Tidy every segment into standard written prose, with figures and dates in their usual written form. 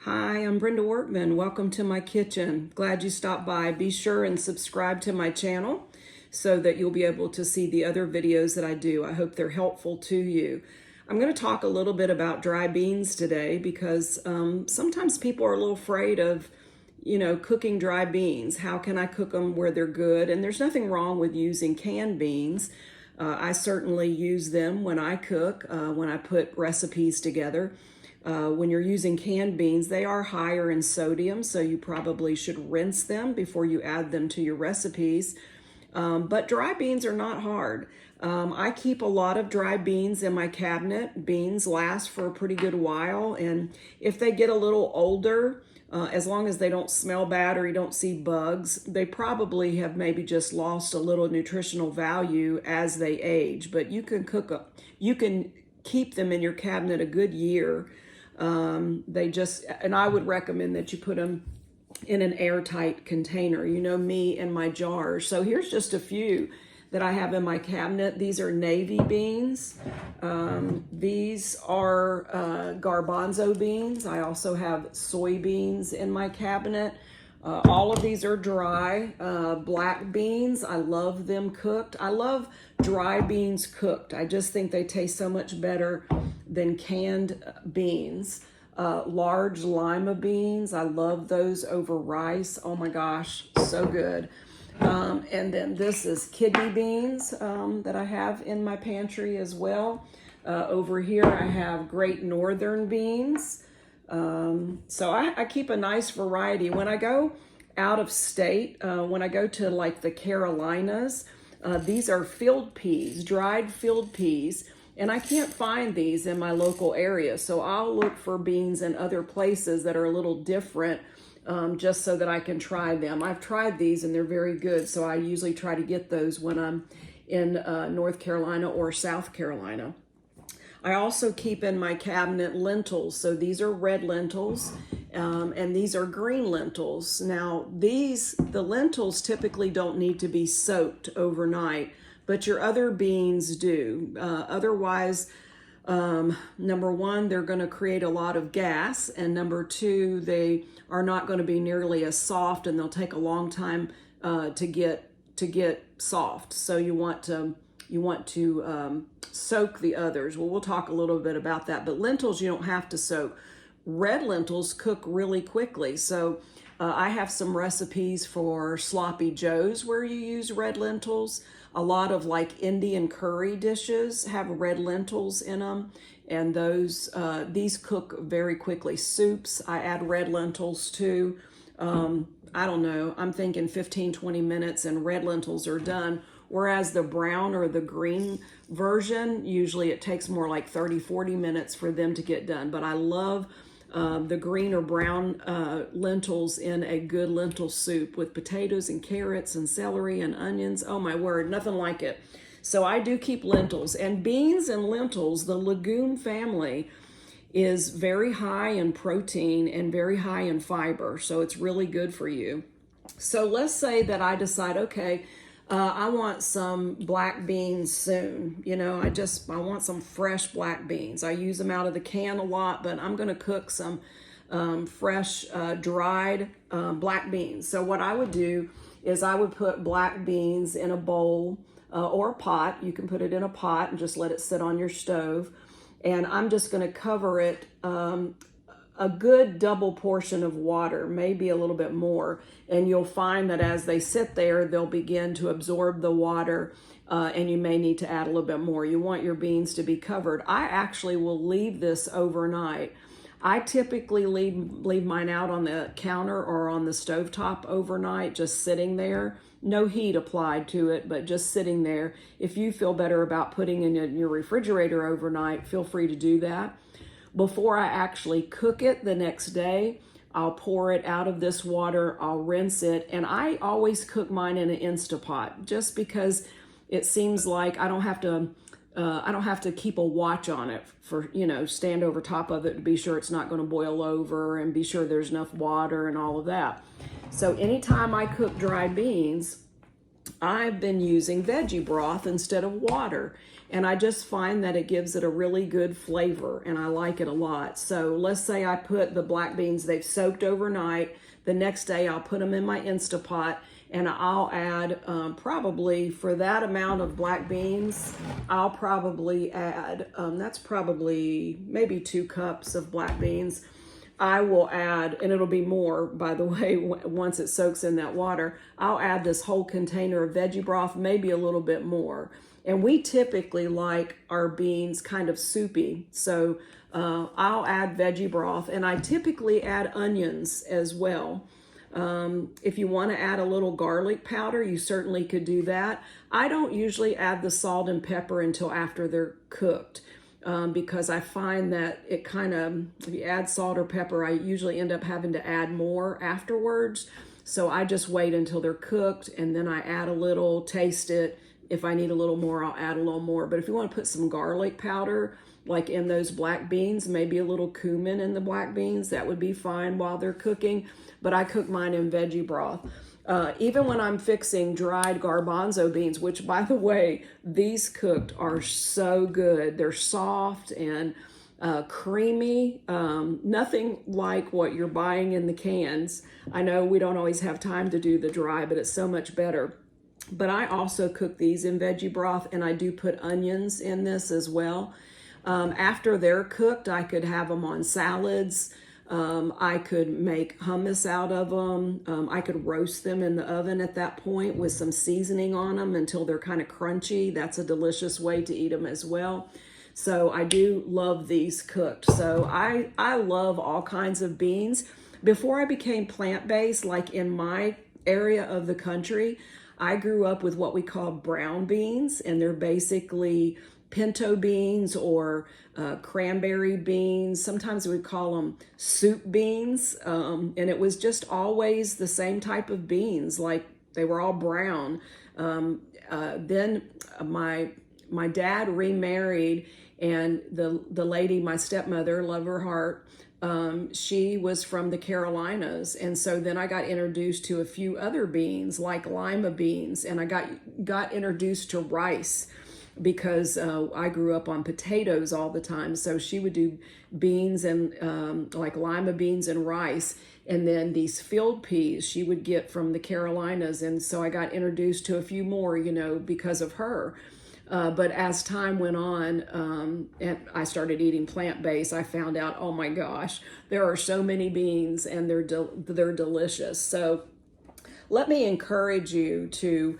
Hi, I'm Brenda Workman. Welcome to my kitchen. Glad you stopped by. Be sure and subscribe to my channel so that you'll be able to see the other videos that I do. I hope they're helpful to you. I'm going to talk a little bit about dry beans today because sometimes people are a little afraid of, cooking dry beans. How can I cook them where they're good? And there's nothing wrong with using canned beans. I certainly use them when I cook, when I put recipes together. When you're using canned beans, they are higher in sodium, so you probably should rinse them before you add them to your recipes. But dry beans are not hard. I keep a lot of dry beans in my cabinet. Beans last for a pretty good while, and if they get a little older, as long as they don't smell bad or you don't see bugs, they probably have maybe just lost a little nutritional value as they age. But you can keep them in your cabinet a good year. And I would recommend that you put them in an airtight container. You know me and my jars. So here's just a few that I have in my cabinet. These are navy beans. These are garbanzo beans. I also have soybeans in my cabinet. All of these are dry. Black beans, I love them cooked. I love dry beans cooked. I just think they taste so much better than canned beans. Large lima beans, I love those over rice. Oh my gosh, so good. And then this is kidney beans that I have in my pantry as well. Over here I have Great Northern beans. So I keep a nice variety. When I go out of state, when I go to like the Carolinas, these are field peas, dried field peas, and I can't find these in my local area. So I'll look for beans in other places that are a little different, just so that I can try them. I've tried these and they're very good. So I usually try to get those when I'm in North Carolina or South Carolina. I also keep in my cabinet lentils. So these are red lentils, and these are green lentils. Now the lentils typically don't need to be soaked overnight, but your other beans do. Otherwise, number one, they're going to create a lot of gas, and number two, they are not going to be nearly as soft, and they'll take a long time to get soft. So you want to soak the others. Well, we'll talk a little bit about that, but lentils you don't have to soak. Red lentils cook really quickly. So I have some recipes for sloppy joes where you use red lentils. A lot of like Indian curry dishes have red lentils in them, and these cook very quickly. Soups, I add red lentils to. I don't know, I'm thinking 15-20 minutes and red lentils are done. Whereas the brown or the green version, usually it takes more like 30-40 minutes for them to get done. But I love the green or brown lentils in a good lentil soup with potatoes and carrots and celery and onions. Oh my word, nothing like it. So I do keep lentils. And beans and lentils, the legume family, is very high in protein and very high in fiber. So it's really good for you. So let's say that I decide, okay, I want some black beans soon. I want some fresh black beans. I use them out of the can a lot, but I'm going to cook some fresh dried black beans. So what I would do is I would put black beans in a bowl or a pot. You can put it in a pot and just let it sit on your stove. And I'm just going to cover it a good double portion of water, maybe a little bit more. And you'll find that as they sit there, they'll begin to absorb the water, and you may need to add a little bit more. You want your beans to be covered. I actually will leave this overnight. I typically leave mine out on the counter or on the stovetop overnight, just sitting there. No heat applied to it, but just sitting there. If you feel better about putting it in your refrigerator overnight, feel free to do that. Before I actually cook it the next day, I'll pour it out of this water, I'll rinse it, and I always cook mine in an Instapot just because it seems like I don't have to keep a watch on it for, stand over top of it and be sure it's not going to boil over and be sure there's enough water and all of that. So anytime I cook dry beans, I've been using veggie broth instead of water. And I just find that it gives it a really good flavor, and I like it a lot. So let's say I put the black beans, they've soaked overnight. The next day I'll put them in my Instapot, and I'll add probably for that amount of black beans, I'll probably add, that's probably maybe 2 cups of black beans. I will add, and it'll be more, by the way, once it soaks in that water, I'll add this whole container of veggie broth, maybe a little bit more. And we typically like our beans kind of soupy. So I'll add veggie broth, and I typically add onions as well. If you want to add a little garlic powder, you certainly could do that. I don't usually add the salt and pepper until after they're cooked. Because I find that it kind of, if you add salt or pepper, I usually end up having to add more afterwards. So I just wait until they're cooked, and then I add a little, taste it. If I need a little more, I'll add a little more. But if you want to put some garlic powder, like in those black beans, maybe a little cumin in the black beans, that would be fine while they're cooking. But I cook mine in veggie broth. Even when I'm fixing dried garbanzo beans, which, by the way, these cooked are so good. They're soft and creamy. Nothing like what you're buying in the cans. I know we don't always have time to do the dry, but it's so much better. But I also cook these in veggie broth, and I do put onions in this as well. After they're cooked, I could have them on salads. I could make hummus out of them. I could roast them in the oven at that point with some seasoning on them until they're kind of crunchy. That's a delicious way to eat them as well. So I do love these cooked. So I love all kinds of beans. Before I became plant-based, like in my area of the country, I grew up with what we call brown beans, and they're basically pinto beans or cranberry beans. Sometimes we call them soup beans. And it was just always the same type of beans, like they were all brown. Then my dad remarried, and the lady, my stepmother, love her heart, she was from the Carolinas. And so then I got introduced to a few other beans like lima beans, and I got introduced to rice because I grew up on potatoes all the time. So she would do beans and like lima beans and rice. And then these field peas she would get from the Carolinas. And so I got introduced to a few more, because of her. But as time went on, and I started eating plant-based, I found out, oh my gosh, there are so many beans, and they're delicious. So let me encourage you to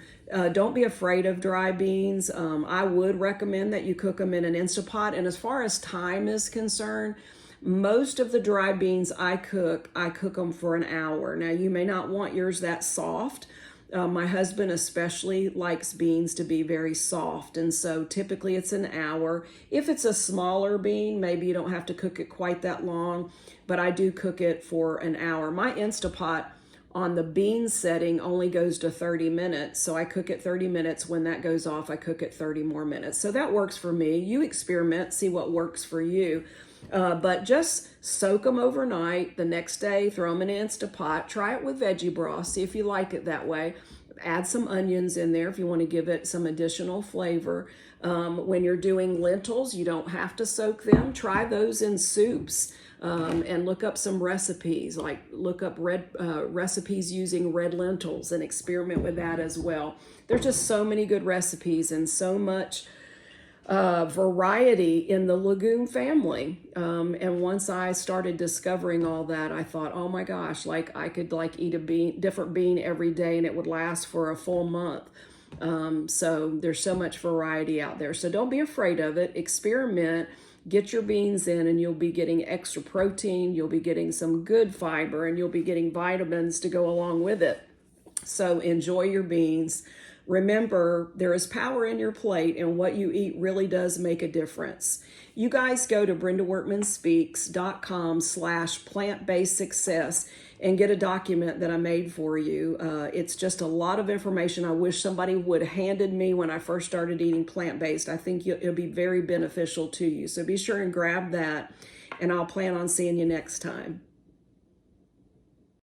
don't be afraid of dry beans. I would recommend that you cook them in an Instapot. And as far as time is concerned, most of the dry beans I cook them for an hour. Now, you may not want yours that soft. My husband especially likes beans to be very soft, and so typically it's an hour. If it's a smaller bean, maybe you don't have to cook it quite that long, but I do cook it for an hour. My Instapot on the bean setting only goes to 30 minutes, so I cook it 30 minutes. When that goes off, I cook it 30 more minutes. So that works for me. You experiment, see what works for you. But just soak them overnight. The next day, throw them in an Instapot. Try it with veggie broth. See if you like it that way. Add some onions in there if you want to give it some additional flavor. When you're doing lentils, you don't have to soak them. Try those in soups. And look up some recipes, like look up recipes using red lentils and experiment with that as well. There's just so many good recipes and so much variety in the legume family. And once I started discovering all that, I thought, oh my gosh, like I could eat a different bean every day, and it would last for a full month. So there's so much variety out there. So don't be afraid of it. Experiment. Get your beans in, and you'll be getting extra protein, you'll be getting some good fiber, and you'll be getting vitamins to go along with it. So enjoy your beans. Remember, there is power in your plate, and what you eat really does make a difference. You guys go to BrendaWorkmanSpeaks.com/plant-based success and get a document that I made for you. It's just a lot of information I wish somebody would have handed me when I first started eating plant-based. I think it'll be very beneficial to you. So be sure and grab that, and I'll plan on seeing you next time.